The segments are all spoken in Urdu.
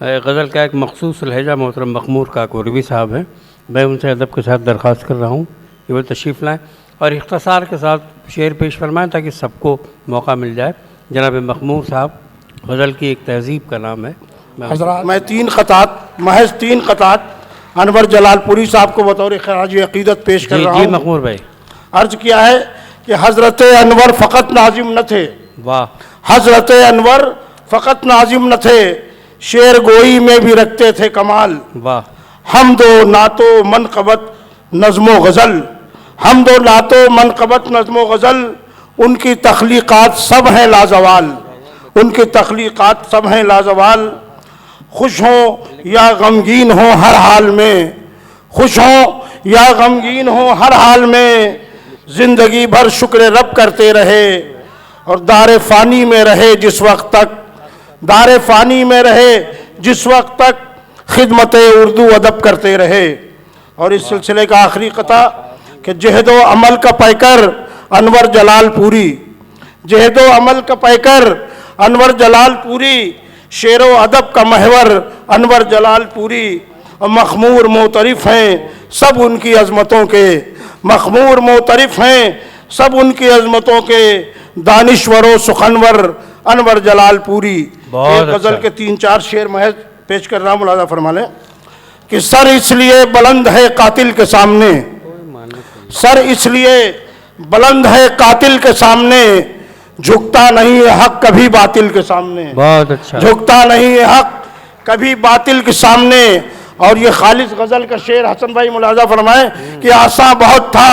غزل کا ایک مخصوص لہجہ محترم مخمور کاکوروی صاحب ہیں، میں ان سے ادب کے ساتھ درخواست کر رہا ہوں کہ وہ تشریف لائیں اور اختصار کے ساتھ شعر پیش فرمائیں تاکہ سب کو موقع مل جائے۔ جناب مخمور صاحب، غزل کی ایک تہذیب کا نام ہے۔ حضرات، میں محض تین قطعات انور جلال پوری صاحب کو بطور خراج عقیدت پیش کر رہا ہوں۔ جی مخمور بھائی، عرض کیا ہے کہ حضرت انور فقط ناظم نہ تھے، واہ، حضرت انور فقط ناظم نہ تھے، شعر گوئی میں بھی رکھتے تھے کمال۔ واہ، حمد و نعت و منقبت نظم و غزل، حمد و نعت و منقبت نظم و غزل، ان کی تخلیقات سب ہیں لازوال، ان کی تخلیقات سب ہیں لازوال۔ خوش ہوں یا غمگین ہوں ہر حال میں، خوش ہوں یا غمگین ہوں ہر حال میں، زندگی بھر شکر رب کرتے رہے اور دار فانی میں رہے جس وقت تک، دار فانی میں رہے جس وقت تک خدمت اردو ادب کرتے رہے۔ اور اس سلسلے کا آخری قطعہ کہ جہد و عمل کا پیکر انور جلال پوری، جہد و عمل کا پیکر انور جلال پوری، شعر و ادب کا محور انور جلال پوری، مخمور معترف ہیں سب ان کی عظمتوں کے، مخمور معترف ہیں سب ان کی عظمتوں کے، دانشور و سخنور انور جلال پوری۔ ایک غزل کے 3-4 شعر محض پیش کر رہا ہوں، ملاحظہ فرما لیں کہ سر اس لیے بلند ہے قاتل کے سامنے، سر اس لیے بلند ہے قاتل کے سامنے، جھکتا نہیں ہے حق کبھی باطل کے سامنے، بہت اچھا، جھکتا نہیں ہے حق کبھی باطل کے سامنے۔ اور یہ خالص غزل کا شعر حسن بھائی ملاحظہ فرمائیں کہ آساں بہت تھا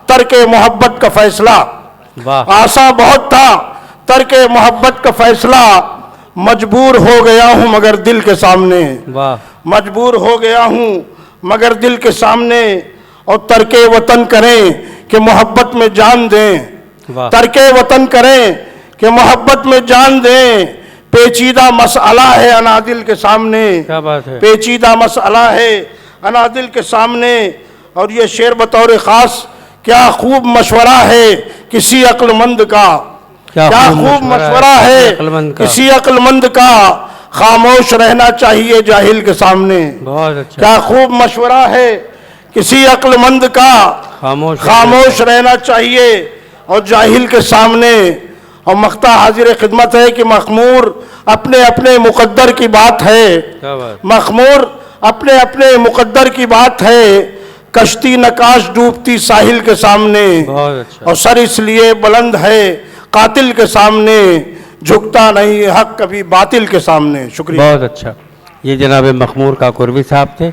ترک محبت کا فیصلہ، آساں بہت تھا ترک محبت کا فیصلہ، مجبور ہو گیا ہوں مگر دل کے سامنے، مجبور ہو گیا ہوں مگر دل کے سامنے، اور ترک وطن کریں کہ محبت میں جان دیں، ترک وطن کریں کہ محبت میں جان دیں، پیچیدہ مسئلہ ہے انادل کے سامنے، پیچیدہ مسئلہ ہے انادل کے سامنے۔ اور یہ شعر بطور خاص کیا خوب مشورہ ہے کسی عقل مند کا، کیا خوب مشورہ ہے کسی عقل مند کا، خاموش رہنا چاہیے جاہل کے سامنے، کیا خوب مشورہ ہے کسی عقل مند کا، خاموش رہنا چاہیے اور جاہل کے سامنے۔ اور مختہ حاضر خدمت ہے کہ مخمور اپنے اپنے مقدر کی بات ہے، مخمور اپنے اپنے مقدر کی بات ہے، کشتی نقاش ڈوبتی ساحل کے سامنے، اور سر اس لیے بلند ہے قاتل کے سامنے، جھکتا نہیں حق کبھی باطل کے سامنے۔ شکریہ، بہت اچھا۔ یہ جناب مخمور کاکوروی صاحب تھے۔